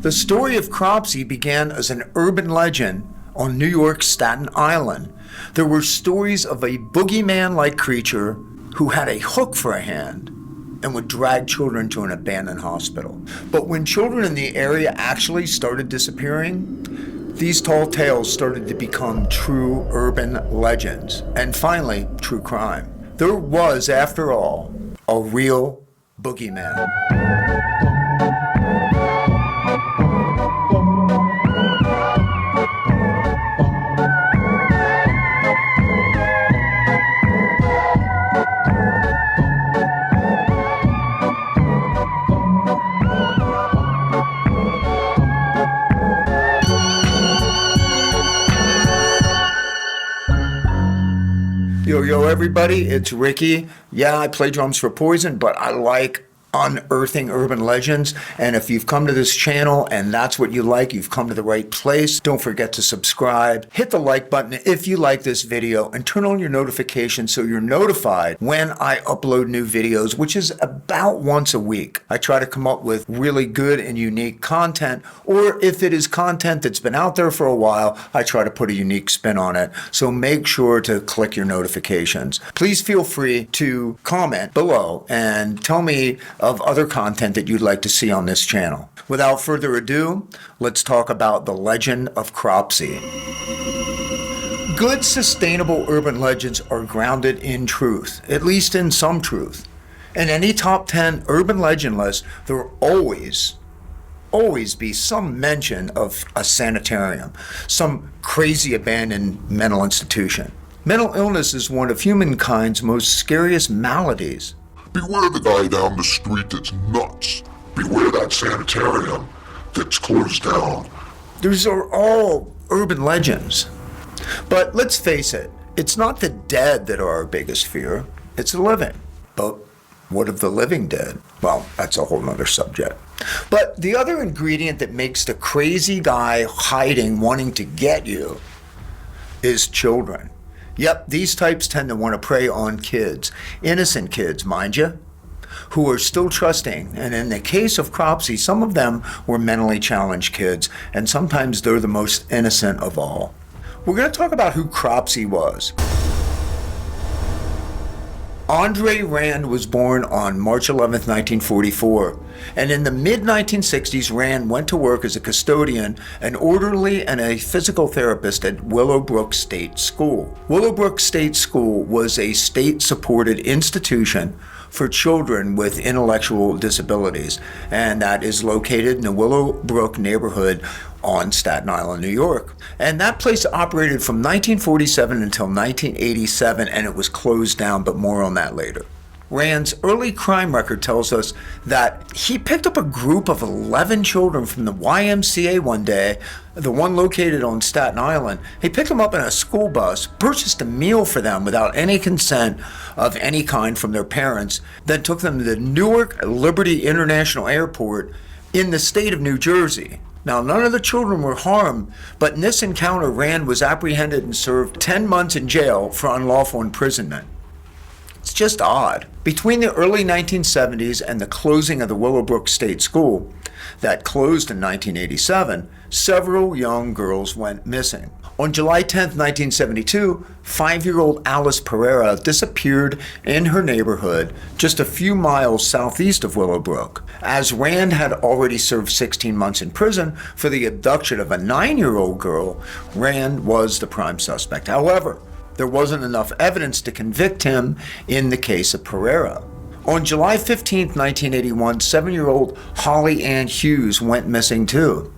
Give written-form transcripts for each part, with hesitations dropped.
The story of Cropsey began as an urban legend on New York's Staten Island. There were stories of a boogeyman-like creature who had a hook for a hand and would drag children to an abandoned hospital. But when children in the area actually started disappearing, these tall tales started to become true urban legends, and finally, true crime. There was, after all, a real boogeyman. Yo, everybody, it's Ricky. Yeah, I play drums for Poison, but I like unearthing urban legends. And if you've come to this channel and that's what you like, you've come to the right place. Don't forget to subscribe. Hit the like button if you like this video and turn on your notifications so you're notified when I upload new videos, which is about once a week. I try to come up with really good and unique content, or if it is content that's been out there for a while, I try to put a unique spin on it. So make sure to click your notifications. Please feel free to comment below and tell me of other content that you'd like to see on this channel. Without further ado, let's talk about the legend of Cropsey. Good, sustainable urban legends are grounded in truth, at least in some truth. In any top 10 urban legend list, there will always be some mention of a sanitarium, some crazy abandoned mental institution. Mental illness is one of humankind's most scariest maladies. Beware the guy down the street that's nuts. Beware that sanitarium that's closed down. These are all urban legends. But let's face it, it's not the dead that are our biggest fear, it's the living. But what of the living dead? Well, that's a whole nother subject. But the other ingredient that makes the crazy guy hiding wanting to get you is children. Yep, these types tend to want to prey on kids, innocent kids, mind you, who are still trusting. And in the case of Cropsey, some of them were mentally challenged kids, and sometimes they're the most innocent of all. We're going to talk about who Cropsey was. Andre Rand was born on March 11, 1944, and in the mid-1960s, Rand went to work as a custodian, an orderly, and a physical therapist at Willowbrook State School. Willowbrook State School was a state-supported institution for children with intellectual disabilities, and that is located in the Willowbrook neighborhood on Staten Island, New York. And that place operated from 1947 until 1987, and it was closed down, but more on that later. Rand's early crime record tells us that he picked up a group of 11 children from the YMCA one day, the one located on Staten Island. He picked them up in a school bus, purchased a meal for them without any consent of any kind from their parents, then took them to the Newark Liberty International Airport in the state of New Jersey. Now, none of the children were harmed, but in this encounter, Rand was apprehended and served 10 months in jail for unlawful imprisonment. It's just odd. Between the early 1970s and the closing of the Willowbrook State School, that closed in 1987, several young girls went missing. On July 10, 1972, 5-year-old Alice Pereira disappeared in her neighborhood just a few miles southeast of Willowbrook. As Rand had already served 16 months in prison for the abduction of a 9-year-old girl, Rand was the prime suspect. However, there wasn't enough evidence to convict him in the case of Pereira. On July 15, 1981, 7-year-old Holly Ann Hughes went missing too.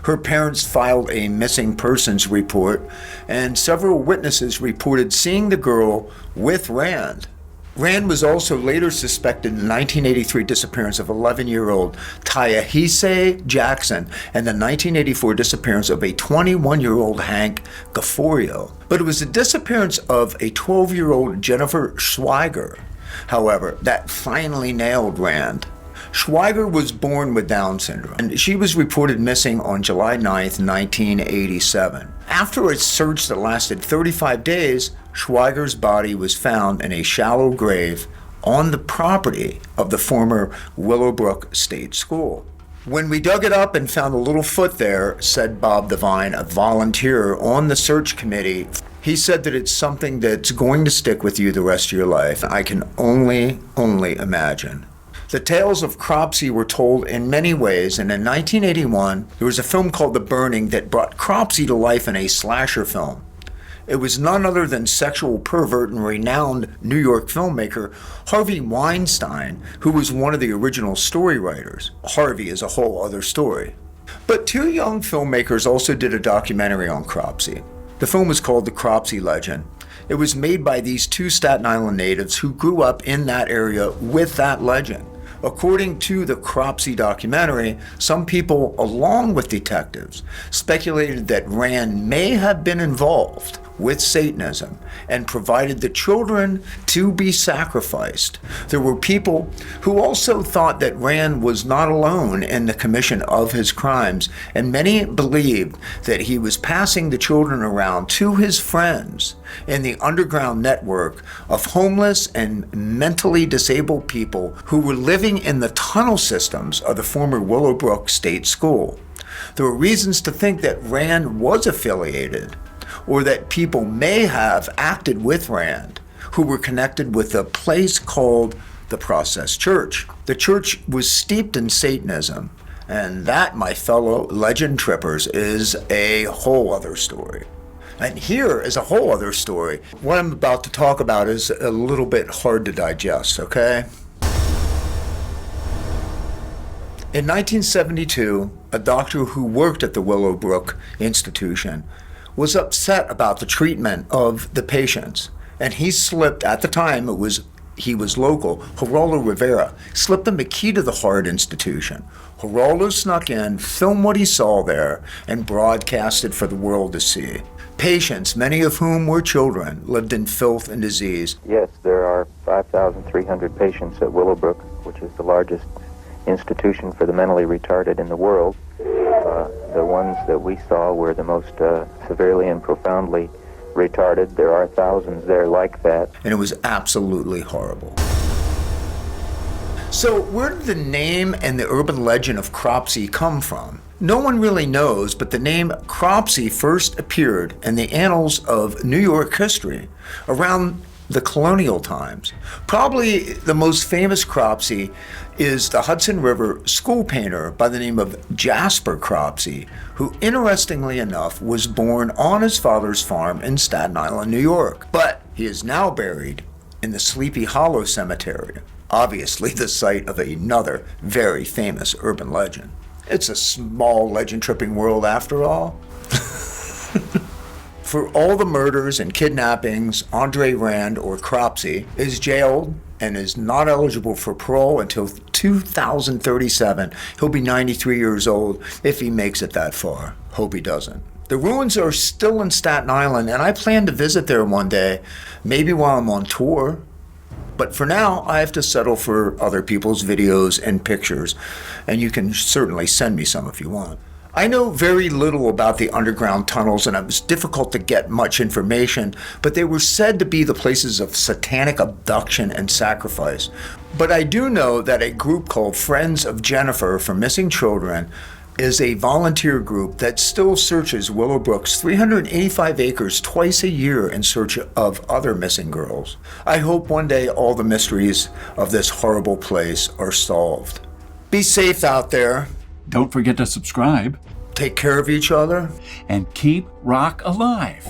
Her parents filed a missing persons report, and several witnesses reported seeing the girl with Rand. Rand was also later suspected in the 1983 disappearance of 11-year-old Tyahise Jackson and the 1984 disappearance of a 21-year-old Hank Gafforio. But it was the disappearance of a 12-year-old Jennifer Schweiger, however, that finally nailed Rand. Schweiger was born with Down syndrome, and she was reported missing on July 9th, 1987. After a search that lasted 35 days, Schweiger's body was found in a shallow grave on the property of the former Willowbrook State School. When we dug it up and found a little foot there, said Bob Devine, a volunteer on the search committee, he said that it's something that's going to stick with you the rest of your life. I can only imagine. The tales of Cropsey were told in many ways, and in 1981, there was a film called The Burning that brought Cropsey to life in a slasher film. It was none other than sexual pervert and renowned New York filmmaker Harvey Weinstein, who was one of the original story writers. Harvey is a whole other story. But two young filmmakers also did a documentary on Cropsey. The film was called The Cropsey Legend. It was made by these two Staten Island natives who grew up in that area with that legend. According to the Cropsey documentary, some people, along with detectives, speculated that Rand may have been involved with Satanism and provided the children to be sacrificed. There were people who also thought that Rand was not alone in the commission of his crimes, and many believed that he was passing the children around to his friends in the underground network of homeless and mentally disabled people who were living in the tunnel systems of the former Willowbrook State School. There were reasons to think that Rand was affiliated, or that people may have acted with Rand, who were connected with a place called the Process Church. The church was steeped in Satanism, and that, my fellow legend trippers, is a whole other story. And here is a whole other story. What I'm about to talk about is a little bit hard to digest, okay? In 1972, a doctor who worked at the Willowbrook Institution was upset about the treatment of the patients, and he slipped, at the time he was local, Geraldo Rivera, slipped him a key to the Heart Institution. Geraldo snuck in, filmed what he saw there, and broadcasted for the world to see. Patients, many of whom were children, lived in filth and disease. Yes, there are 5,300 patients at Willowbrook, which is the largest institution for the mentally retarded in the world. The ones that we saw were the most severely and profoundly retarded. There are thousands there like that. And it was absolutely horrible. So where did the name and the urban legend of Cropsey come from? No one really knows, but the name Cropsey first appeared in the annals of New York history around the colonial times. Probably the most famous Cropsey is the Hudson River school painter by the name of Jasper Cropsey, who interestingly enough was born on his father's farm in Staten Island, New York. But he is now buried in the Sleepy Hollow Cemetery, obviously the site of another very famous urban legend. It's a small legend-tripping world after all. For all the murders and kidnappings, Andre Rand, or Cropsey, is jailed and is not eligible for parole until 2037. He'll be 93 years old if he makes it that far. Hope he doesn't. The ruins are still in Staten Island, and I plan to visit there one day, maybe while I'm on tour. But for now, I have to settle for other people's videos and pictures, and you can certainly send me some if you want. I know very little about the underground tunnels, and it was difficult to get much information, but they were said to be the places of satanic abduction and sacrifice. But I do know that a group called Friends of Jennifer for Missing Children is a volunteer group that still searches Willowbrook's 385 acres twice a year in search of other missing girls. I hope one day all the mysteries of this horrible place are solved. Be safe out there. Don't forget to subscribe. Take care of each other. And keep rock alive.